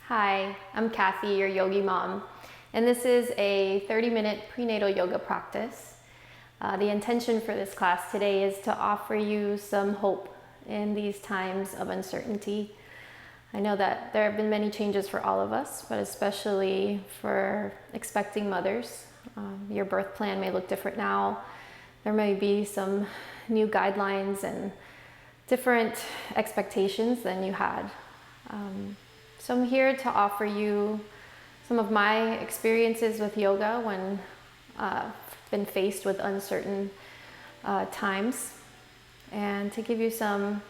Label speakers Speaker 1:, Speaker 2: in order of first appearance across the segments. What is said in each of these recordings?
Speaker 1: Hi, I'm Kathy, your Yogi mom, and this is a 30-minute prenatal yoga practice. The intention for this class today is to offer you some hope in these times of uncertainty. I know that there have been many changes for all of us, but especially for expecting mothers. Your birth plan may look different now. There may be some new guidelines and different expectations than you had. So I'm here to offer you some of my experiences with yoga when I've been faced with uncertain times, and to give you some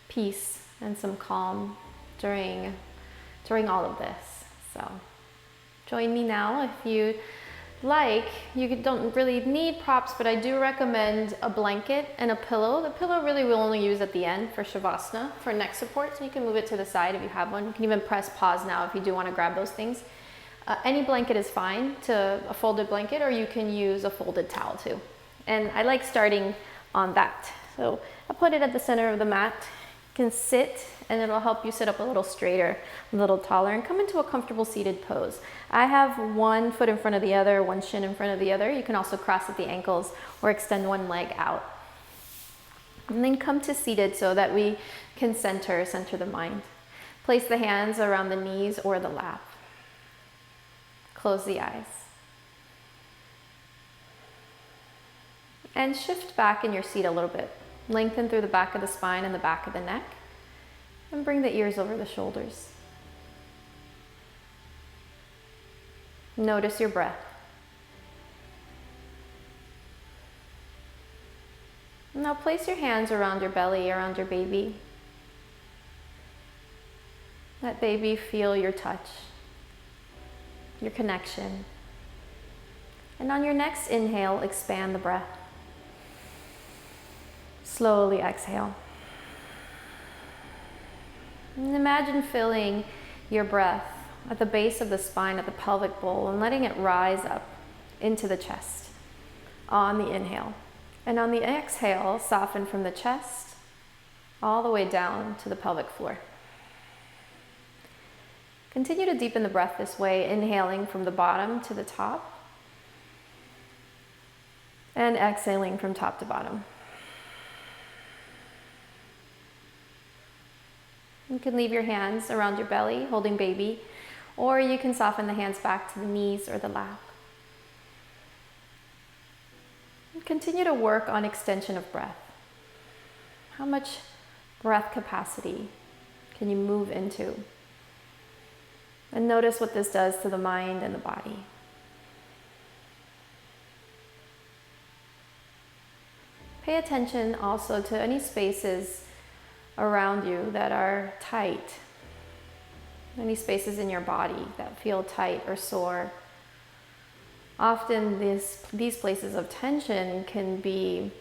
Speaker 1: peace and some calm during all of this. So join me now if you like. You don't really need props, but I do recommend a blanket and a pillow. The pillow really we'll only use at the end for Shavasana, for neck support, so you can move it to the side if you have one. You can even press pause now if you do want to grab those things. Any blanket is fine, a folded blanket, or you can use a folded towel too. And I like starting on that. So I put it at the center of the mat. You can sit, and it'll help you sit up a little straighter, a little taller, and come into a comfortable seated pose. I have one foot in front of the other, one shin in front of the other. You can also cross at the ankles or extend one leg out. And then come to seated so that we can center the mind. Place the hands around the knees or the lap. Close the eyes. And shift back in your seat a little bit. Lengthen through the back of the spine and the back of the neck. And bring the ears over the shoulders. Notice your breath. Now place your hands around your belly, around your baby. Let baby feel your touch, your connection. And on your next inhale, expand the breath. Slowly exhale. And imagine filling your breath at the base of the spine, at the pelvic bowl, and letting it rise up into the chest on the inhale. And on the exhale, soften from the chest all the way down to the pelvic floor. Continue to deepen the breath this way, inhaling from the bottom to the top and exhaling from top to bottom. You can leave your hands around your belly, holding baby, or you can soften the hands back to the knees or the lap. And continue to work on extension of breath. How much breath capacity can you move into? And notice what this does to the mind and the body. Pay attention also to any spaces around you that are tight. Any spaces in your body that feel tight or sore. Often these places of tension can be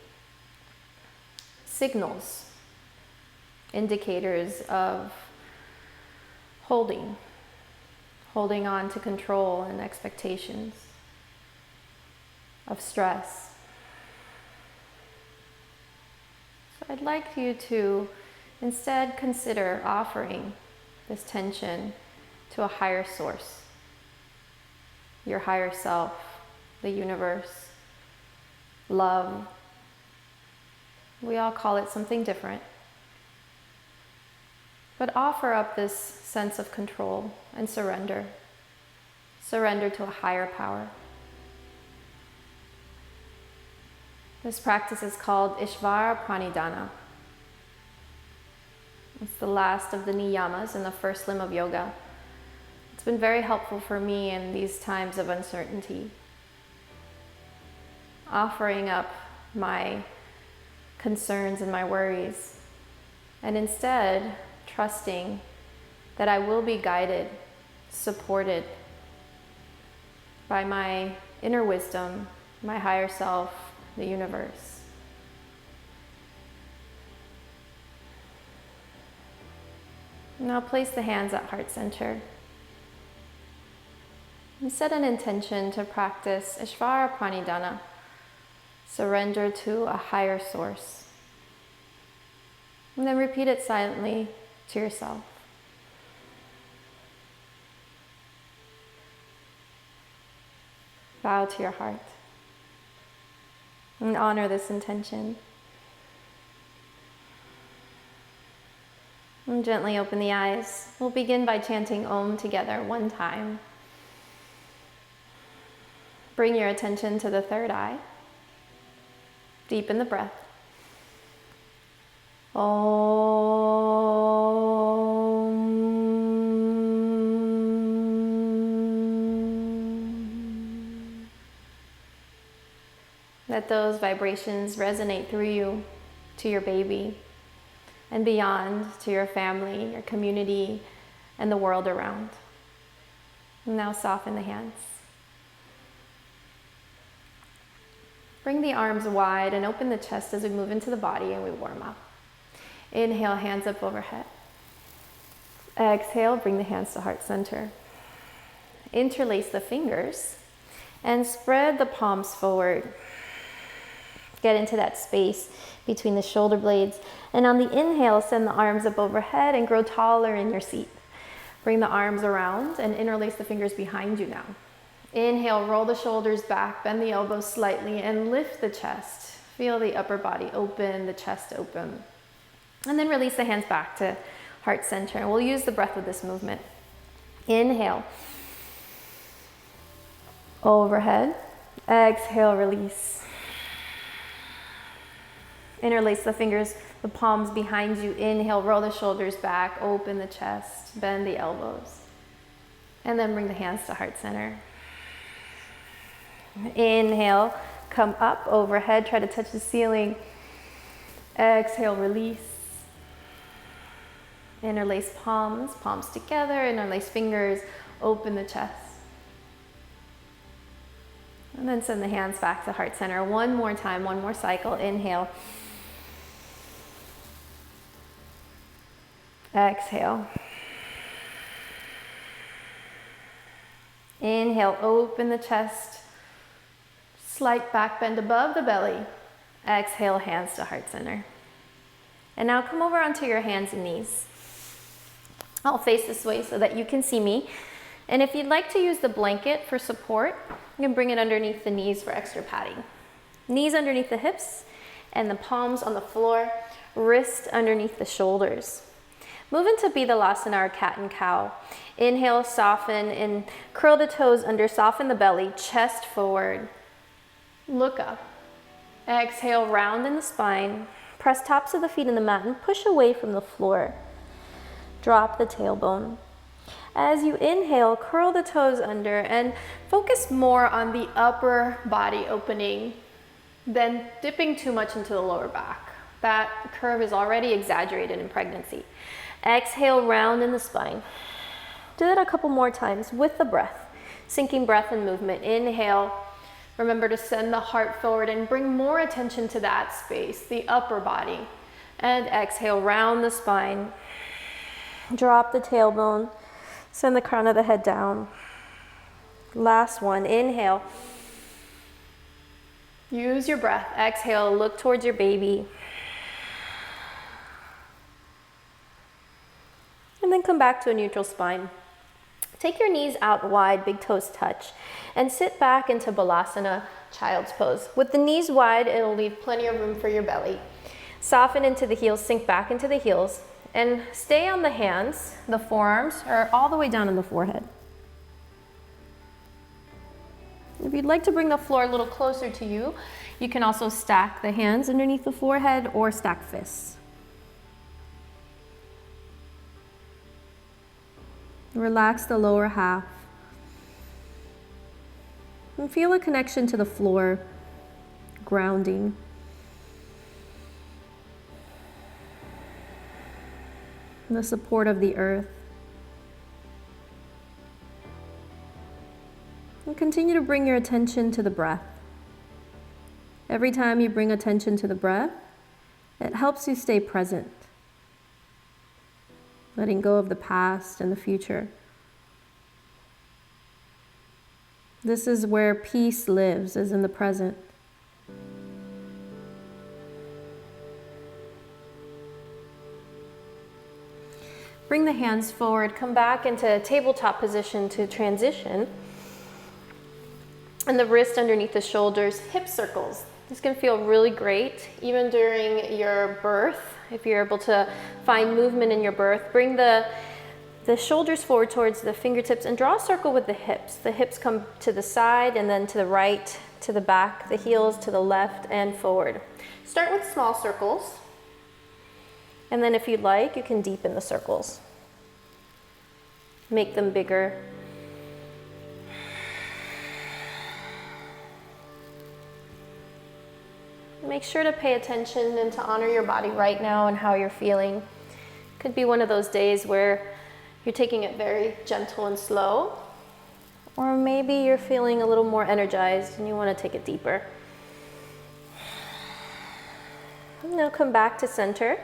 Speaker 1: signals, indicators of holding on to control and expectations, of stress. So I'd like you to instead consider offering this tension to a higher source, your higher self, the universe, love. We all call it something different. But offer up this sense of control and surrender. Surrender to a higher power. This practice is called Ishvara Pranidhana. It's the last of the niyamas in the first limb of yoga. It's been very helpful for me in these times of uncertainty. Offering up my concerns and my worries, and instead trusting that I will be guided, supported by my inner wisdom, my higher self, the universe. Now place the hands at heart center. And set an intention to practice Ishvara Pranidhana, surrender to a higher source. And then repeat it silently to yourself. Bow to your heart and honor this intention. And gently open the eyes. We'll begin by chanting Om together one time. Bring your attention to the third eye. Deepen the breath. Om. Let those vibrations resonate through you to your baby and beyond to your family, your community, and the world around. And now soften the hands. Bring the arms wide and open the chest as we move into the body and we warm up. Inhale, hands up overhead. Exhale, bring the hands to heart center. Interlace the fingers and spread the palms forward. Get into that space between the shoulder blades. And on the inhale, send the arms up overhead and grow taller in your seat. Bring the arms around and interlace the fingers behind you now. Inhale, roll the shoulders back, bend the elbows slightly, and lift the chest. Feel the upper body open, the chest open. And then release the hands back to heart center. We'll use the breath with this movement. Inhale. Overhead. Exhale, release. Interlace the fingers, the palms behind you. Inhale, roll the shoulders back, open the chest, bend the elbows. And then bring the hands to heart center. Inhale, come up overhead, try to touch the ceiling. Exhale, release. Interlace palms, palms together, interlace fingers, open the chest. And then send the hands back to heart center. One more time, one more cycle. Inhale. Exhale. Inhale, open the chest. Slight back bend above the belly. Exhale, hands to heart center. And now come over onto your hands and knees. I'll face this way so that you can see me. And if you'd like to use the blanket for support, you can bring it underneath the knees for extra padding. Knees underneath the hips and the palms on the floor, wrist underneath the shoulders. Move into Bidhalasana or cat and cow. Inhale, soften and curl the toes under, soften the belly, chest forward. Look up. Exhale, round in the spine. Press tops of the feet in the mat and push away from the floor. Drop the tailbone. As you inhale, curl the toes under and focus more on the upper body opening than dipping too much into the lower back. That curve is already exaggerated in pregnancy. Exhale, round in the spine. Do that a couple more times with the breath. Sinking breath and movement. Inhale. Remember to send the heart forward and bring more attention to that space, the upper body. And exhale, round the spine. Drop the tailbone. Send the crown of the head down. Last one. Inhale. Use your breath. Exhale, look towards your baby. And then come back to a neutral spine. Take your knees out wide, big toes touch, and sit back into Balasana, child's pose. With the knees wide, it'll leave plenty of room for your belly. Soften into the heels, sink back into the heels, and stay on the hands, the forearms, or all the way down on the forehead. If you'd like to bring the floor a little closer to you, you can also stack the hands underneath the forehead or stack fists. Relax the lower half. And feel a connection to the floor, grounding. The support of the earth. And continue to bring your attention to the breath. Every time you bring attention to the breath, it helps you stay present. Letting go of the past and the future. This is where peace lives, is in the present. Bring the hands forward, come back into tabletop position to transition. And the wrist underneath the shoulders, hip circles. This can feel really great, even during your birth. If you're able to find movement in your birth, bring the shoulders forward towards the fingertips and draw a circle with the hips. The hips come to the side and then to the right, to the back, the heels to the left and forward. Start with small circles. And then if you'd like, you can deepen the circles. Make them bigger. Make sure to pay attention and to honor your body right now and how you're feeling. Could be one of those days where you're taking it very gentle and slow, or maybe you're feeling a little more energized and you want to take it deeper. And now come back to center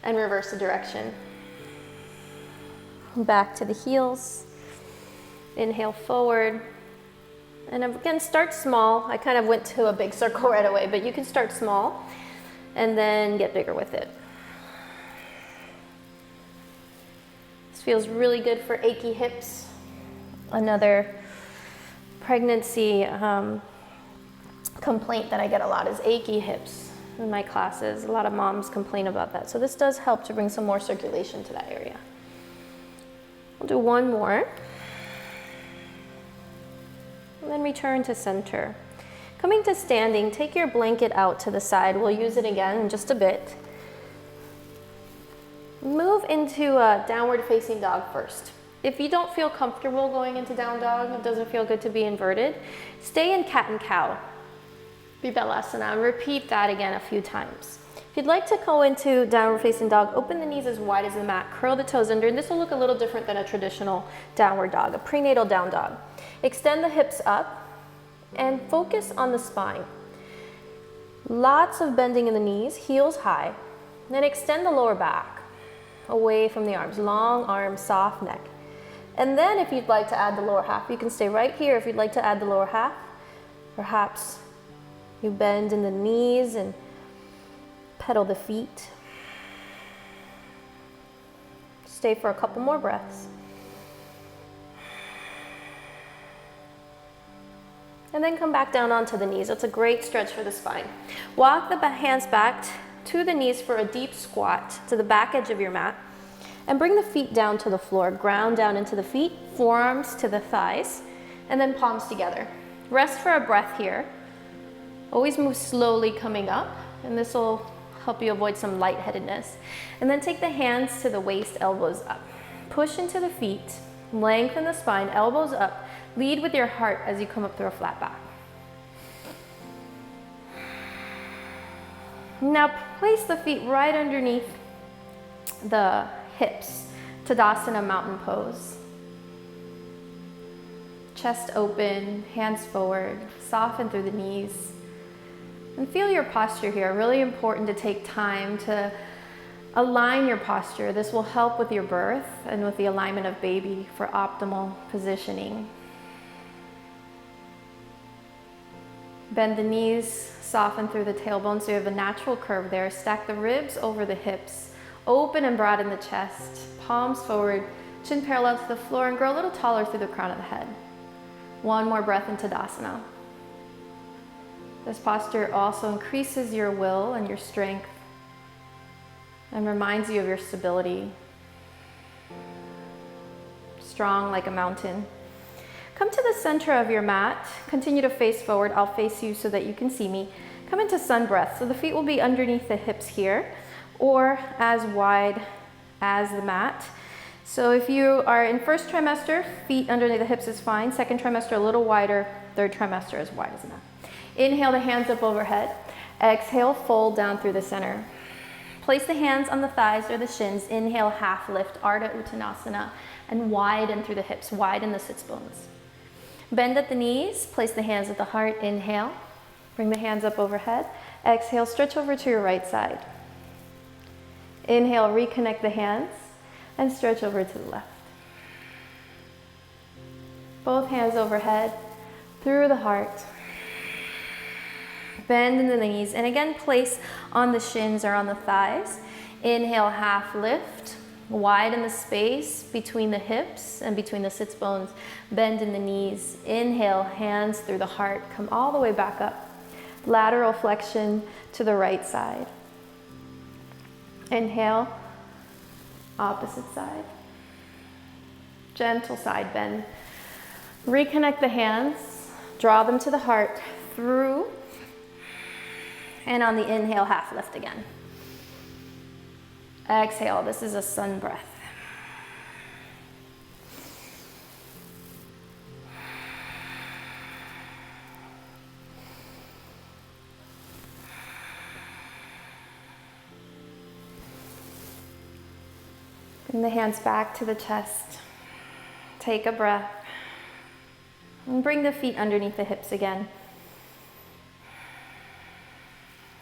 Speaker 1: and reverse the direction. Back to the heels. Inhale forward. And again, start small. I kind of went to a big circle right away, but you can start small and then get bigger with it. This feels really good for achy hips. Another pregnancy complaint that I get a lot is achy hips in my classes. A lot of moms complain about that. So this does help to bring some more circulation to that area. We'll do one more. And then return to center. Coming to standing, take your blanket out to the side. We'll use it again in just a bit. Move into a downward facing dog first. If you don't feel comfortable going into down dog, it doesn't feel good to be inverted, stay in cat and cow. Vipalasana, and repeat that again a few times. If you'd like to go into downward facing dog, open the knees as wide as the mat, curl the toes under, and this will look a little different than a traditional downward dog, a prenatal down dog. Extend the hips up and focus on the spine. Lots of bending in the knees, heels high. Then extend the lower back away from the arms, long arms, soft neck. And then if you'd like to add the lower half, you can stay right here. If you'd like to add the lower half, perhaps you bend in the knees and pedal the feet. Stay for a couple more breaths. And then come back down onto the knees. It's a great stretch for the spine. Walk the hands back to the knees for a deep squat to the back edge of your mat. And bring the feet down to the floor. Ground down into the feet, forearms to the thighs, and then palms together. Rest for a breath here. Always move slowly coming up, and this will help you avoid some lightheadedness. And then take the hands to the waist, elbows up. Push into the feet, lengthen the spine, elbows up. Lead with your heart as you come up through a flat back. Now place the feet right underneath the hips, Tadasana mountain pose. Chest open, hands forward, soften through the knees. And feel your posture here. Really important to take time to align your posture. This will help with your birth and with the alignment of baby for optimal positioning. Bend the knees, soften through the tailbone so you have a natural curve there. Stack the ribs over the hips. Open and broaden the chest. Palms forward, chin parallel to the floor, and grow a little taller through the crown of the head. One more breath in Tadasana. This posture also increases your will and your strength and reminds you of your stability. Strong like a mountain. Come to the center of your mat. Continue to face forward. I'll face you so that you can see me. Come into sun breath. So the feet will be underneath the hips here or as wide as the mat. So if you are in first trimester, feet underneath the hips is fine. Second trimester, a little wider. Third trimester, as wide as the mat. Inhale the hands up overhead. Exhale, fold down through the center. Place the hands on the thighs or the shins. Inhale, half lift, Ardha Uttanasana, and widen through the hips, widen the sits bones. Bend at the knees, place the hands at the heart. Inhale, bring the hands up overhead. Exhale, stretch over to your right side. Inhale, reconnect the hands and stretch over to the left. Both hands overhead, through the heart. Bend in the knees, and again place on the shins or on the thighs. Inhale, half lift, Widen the space between the hips and between the sits bones. Bend in the knees. Inhale, hands through the heart. Come all the way back up. Lateral flexion to the right side. Inhale, opposite side. Gentle side bend. Reconnect the hands. Draw them to the heart through. And on the inhale, half lift again. Exhale, this is a sun breath. Bring the hands back to the chest. Take a breath. And bring the feet underneath the hips again.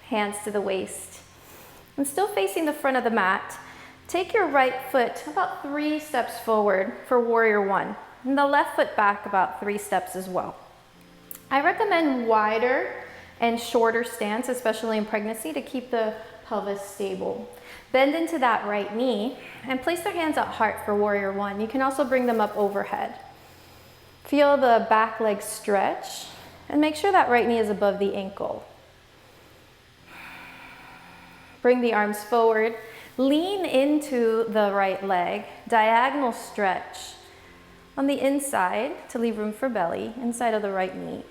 Speaker 1: Hands to the waist. And still facing the front of the mat, take your right foot about 3 steps forward for warrior one. And the left foot back about 3 steps as well. I recommend wider and shorter stance, especially in pregnancy, to keep the pelvis stable. Bend into that right knee and place their hands at heart for warrior one. You can also bring them up overhead. Feel the back leg stretch and make sure that right knee is above the ankle. Bring the arms forward, lean into the right leg, diagonal stretch on the inside to leave room for belly, inside of the right knee.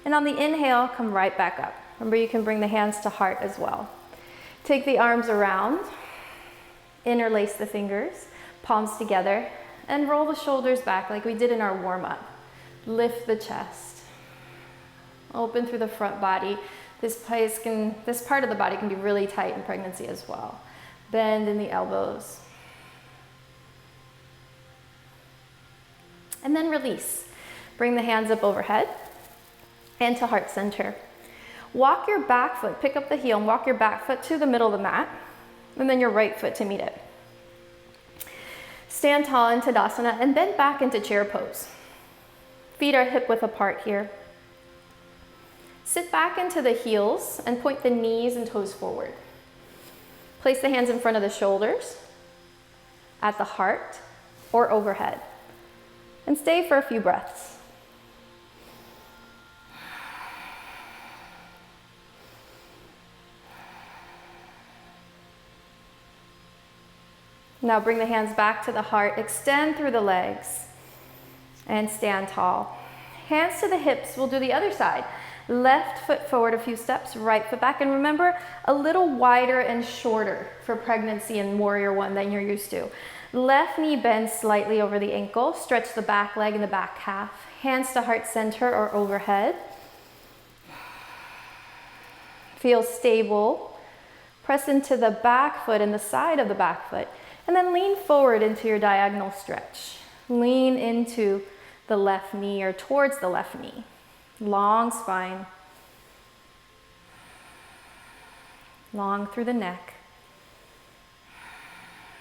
Speaker 1: And on the inhale, come right back up. Remember, you can bring the hands to heart as well. Take the arms around, interlace the fingers, palms together, and roll the shoulders back like we did in our warm-up. Lift the chest. Open through the front body. This part of the body can be really tight in pregnancy as well. Bend in the elbows. And then release. Bring the hands up overhead and to heart center. Walk your back foot, pick up the heel and walk your back foot to the middle of the mat, and then your right foot to meet it. Stand tall in Tadasana and bend back into chair pose. Feet are hip width apart here. Sit back into the heels and point the knees and toes forward. Place the hands in front of the shoulders, at the heart, or overhead. And stay for a few breaths. Now bring the hands back to the heart, extend through the legs, and stand tall. Hands to the hips, we'll do the other side. Left foot forward a few steps, right foot back, and remember, a little wider and shorter for pregnancy in warrior one than you're used to. Left knee bends slightly over the ankle, stretch the back leg and the back calf. Hands to heart center or overhead. Feel stable. Press into the back foot and the side of the back foot, and then lean forward into your diagonal stretch. Lean into the left knee or towards the left knee. Long spine. Long through the neck.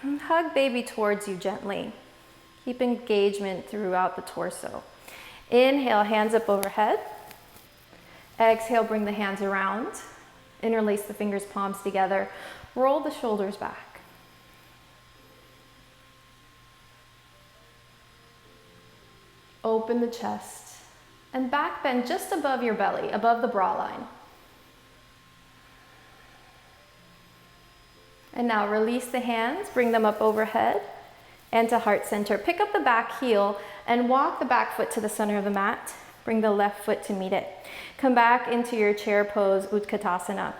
Speaker 1: And hug baby towards you gently. Keep engagement throughout the torso. Inhale, hands up overhead. Exhale, bring the hands around. Interlace the fingers, palms together. Roll the shoulders back. Open the chest. And back bend just above your belly, above the bra line. And now release the hands, bring them up overhead and to heart center. Pick up the back heel and walk the back foot to the center of the mat. Bring the left foot to meet it. Come back into your chair pose, Utkatasana.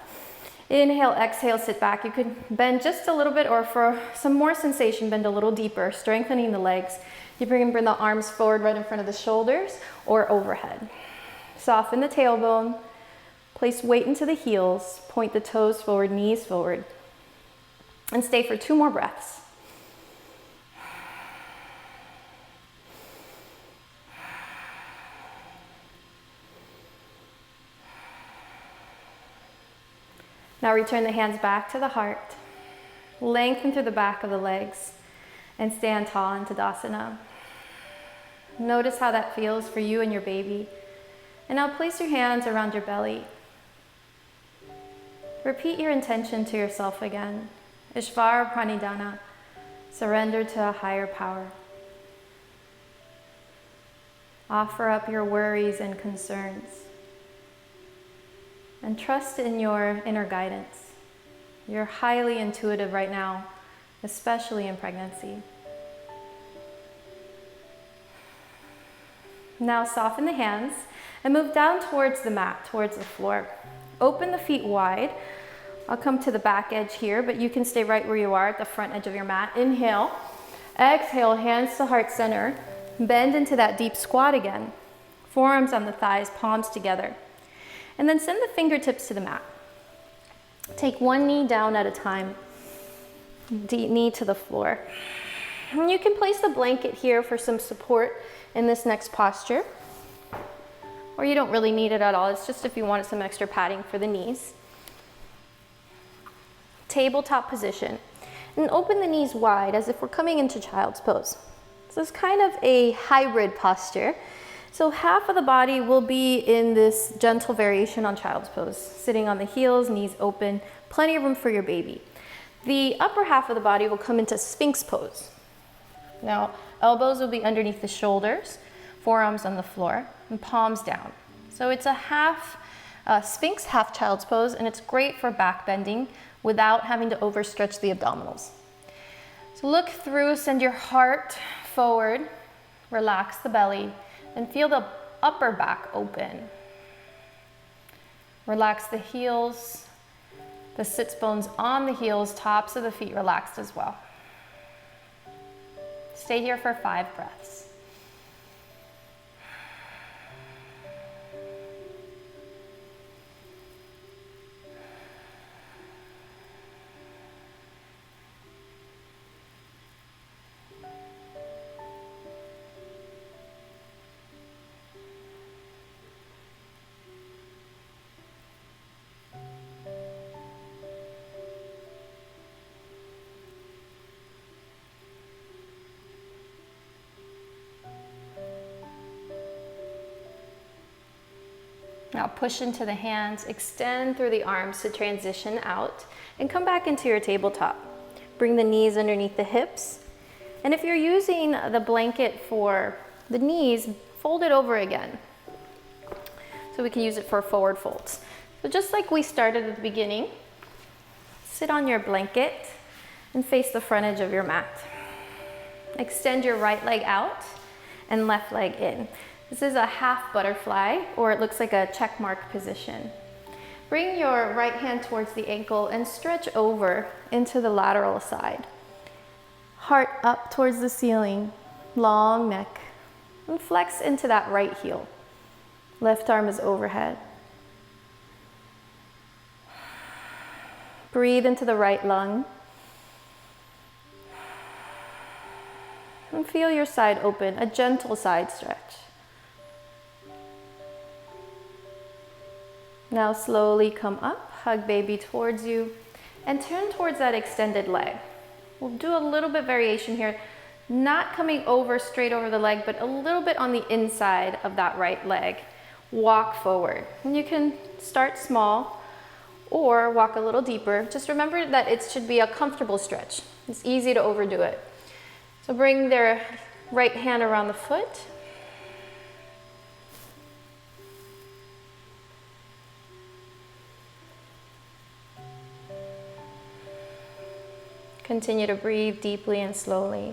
Speaker 1: Inhale, exhale, sit back. You could bend just a little bit, or for some more sensation, bend a little deeper, strengthening the legs. You bring the arms forward right in front of the shoulders or overhead. Soften the tailbone. Place weight into the heels. Point the toes forward, knees forward. And stay for 2 more breaths. Now return the hands back to the heart. Lengthen through the back of the legs and stand tall in Tadasana. Notice how that feels for you and your baby. And now place your hands around your belly. Repeat your intention to yourself again. Ishvara Pranidhana, surrender to a higher power. Offer up your worries and concerns. And trust in your inner guidance. You're highly intuitive right now, especially in pregnancy. Now soften the hands and move down towards the mat, towards the floor. Open the feet wide. I'll come to the back edge here, but you can stay right where you are at the front edge of your mat. Inhale. Exhale, hands to heart center. Bend into that deep squat again. Forearms on the thighs, palms together. And then send the fingertips to the mat. Take one knee down at a time. Knee to the floor. And you can place the blanket here for some support in this next posture. Or you don't really need it at all. It's just if you wanted some extra padding for the knees. Tabletop position. And open the knees wide as if we're coming into child's pose. So it's kind of a hybrid posture. So half of the body will be in this gentle variation on child's pose, sitting on the heels, knees open, plenty of room for your baby. The upper half of the body will come into Sphinx pose. Now, elbows will be underneath the shoulders, forearms on the floor, and palms down. So it's a half Sphinx, half child's pose, and it's great for back bending without having to overstretch the abdominals. So look through, send your heart forward, relax the belly, and feel the upper back open. Relax the heels, the sits bones on the heels, tops of the feet relaxed as well. Stay here for 5 breaths. Now push into the hands, extend through the arms to transition out, and come back into your tabletop. Bring the knees underneath the hips. And if you're using the blanket for the knees, fold it over again. So we can use it for forward folds. So just like we started at the beginning, sit on your blanket and face the front edge of your mat. Extend your right leg out and left leg in. This is a half butterfly, or it looks like a check mark position. Bring your right hand towards the ankle and stretch over into the lateral side. Heart up towards the ceiling, long neck, and flex into that right heel. Left arm is overhead. Breathe into the right lung. And feel your side open, a gentle side stretch. Now slowly come up, hug baby towards you, and turn towards that extended leg. We'll do a little bit variation here, not coming over straight over the leg, but a little bit on the inside of that right leg. Walk forward. And you can start small or walk a little deeper. Just remember that it should be a comfortable stretch. It's easy to overdo it. So bring their right hand around the foot. Continue to breathe deeply and slowly.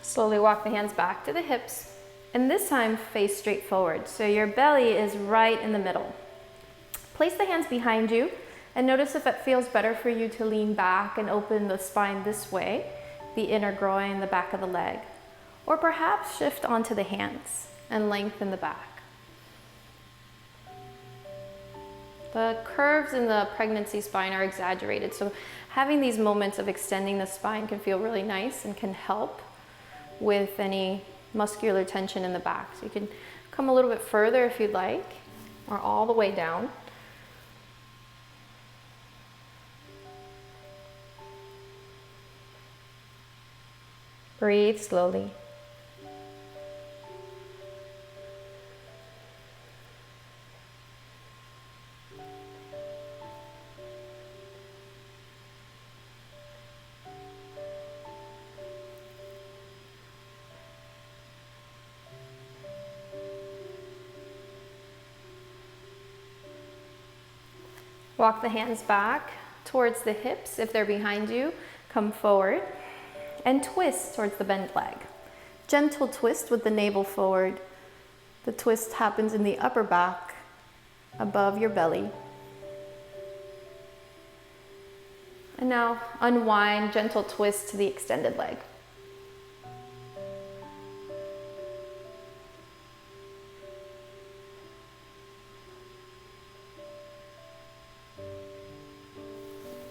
Speaker 1: Slowly walk the hands back to the hips, and this time face straight forward. So your belly is right in the middle. Place the hands behind you. And notice if it feels better for you to lean back and open the spine this way, the inner groin, the back of the leg. Or perhaps shift onto the hands and lengthen the back. The curves in the pregnancy spine are exaggerated, so having these moments of extending the spine can feel really nice and can help with any muscular tension in the back. So you can come a little bit further if you'd like, or all the way down. Breathe slowly. Walk the hands back towards the hips. If they're behind you, come forward and twist towards the bent leg. Gentle twist with the navel forward. The twist happens in the upper back, above your belly. And now unwind, gentle twist to the extended leg.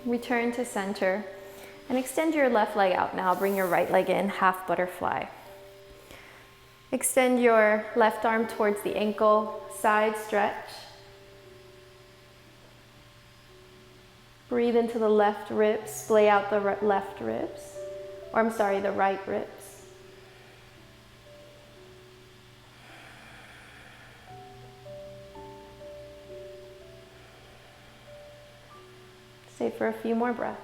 Speaker 1: Return to center and extend your left leg out now. Bring your right leg in, half butterfly. Extend your left arm towards the ankle, side stretch. Breathe into the left ribs, splay out the left ribs, or I'm sorry, the right ribs. Stay for a few more breaths.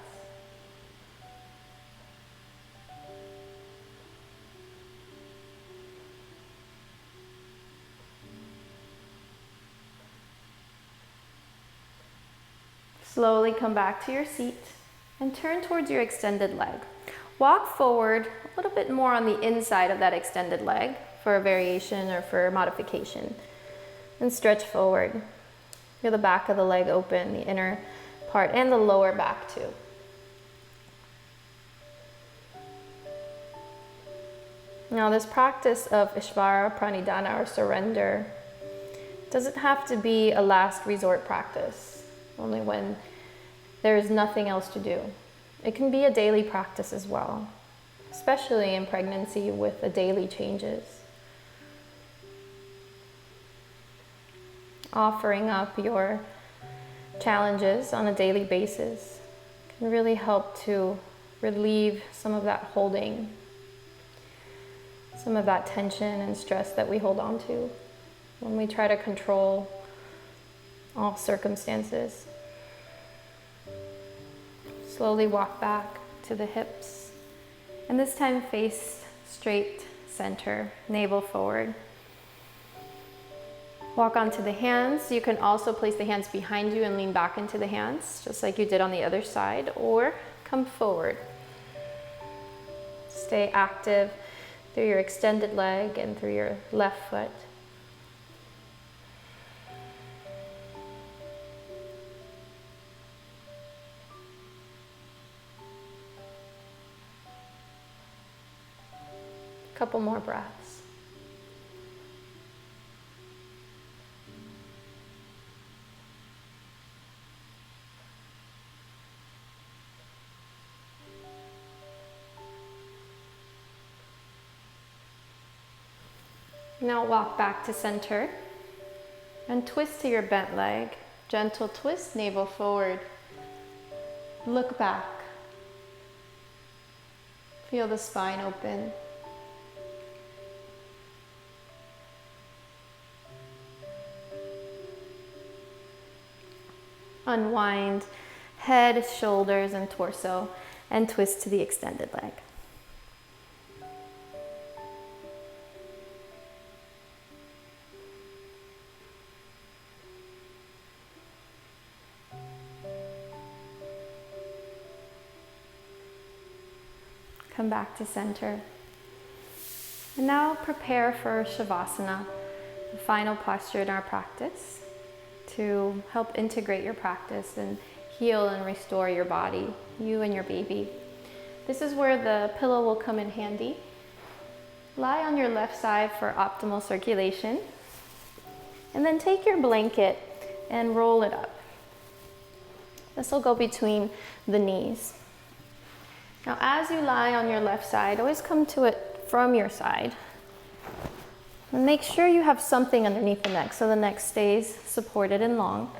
Speaker 1: Slowly come back to your seat and turn towards your extended leg. Walk forward a little bit more on the inside of that extended leg for a variation or for modification. And stretch forward. Feel the back of the leg open, the inner part, and the lower back too. Now this practice of Ishvara, Pranidhana, or surrender doesn't have to be a last resort practice, only when there is nothing else to do. It can be a daily practice as well, especially in pregnancy with the daily changes. Offering up your challenges on a daily basis can really help to relieve some of that holding, some of that tension and stress that we hold on to when we try to control all circumstances. Slowly walk back to the hips, and this time face straight center, navel forward. Walk onto the hands. You can also place the hands behind you and lean back into the hands, just like you did on the other side, or come forward. Stay active through your extended leg and through your left foot. A couple more breaths. Now walk back to center and twist to your bent leg. Gentle twist, navel forward. Look back. Feel the spine open. Unwind head, shoulders, and torso, and twist to the extended leg. Come back to center. And now prepare for Shavasana, the final posture in our practice, to help integrate your practice and heal and restore your body, you and your baby. This is where the pillow will come in handy. Lie on your left side for optimal circulation, and then take your blanket and roll it up. This will go between the knees. Now, as you lie on your left side, always come to it from your side. And make sure you have something underneath the neck so the neck stays supported and long.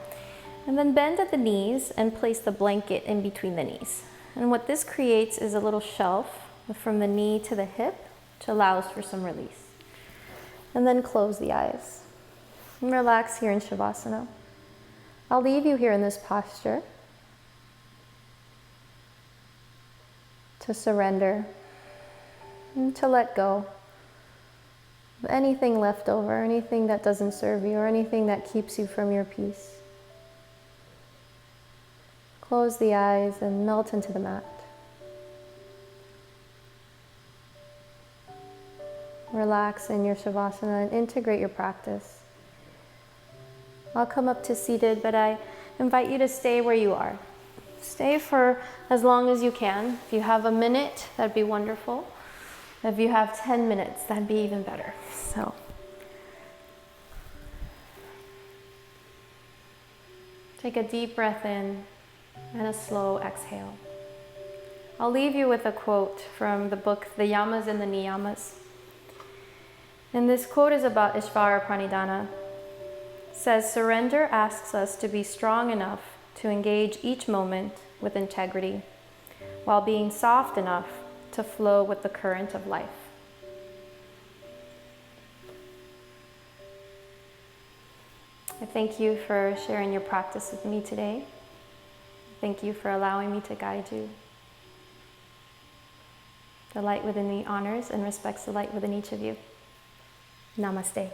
Speaker 1: And then bend at the knees and place the blanket in between the knees. And what this creates is a little shelf from the knee to the hip, which allows for some release. And then close the eyes. And relax here in Shavasana. I'll leave you here in this posture to surrender and to let go of anything left over, anything that doesn't serve you, or anything that keeps you from your peace. Close the eyes and melt into the mat. Relax in your Shavasana and integrate your practice. I'll come up to seated, but I invite you to stay where you are. Stay for as long as you can. If you have a minute, that'd be wonderful. If you have 10 minutes, that'd be even better. So, take a deep breath in and a slow exhale. I'll leave you with a quote from the book, The Yamas and the Niyamas. And this quote is about Ishvara Pranidhana. It says, surrender asks us to be strong enough to engage each moment with integrity, while being soft enough to flow with the current of life. I thank you for sharing your practice with me today. Thank you for allowing me to guide you. The light within me honors and respects the light within each of you. Namaste.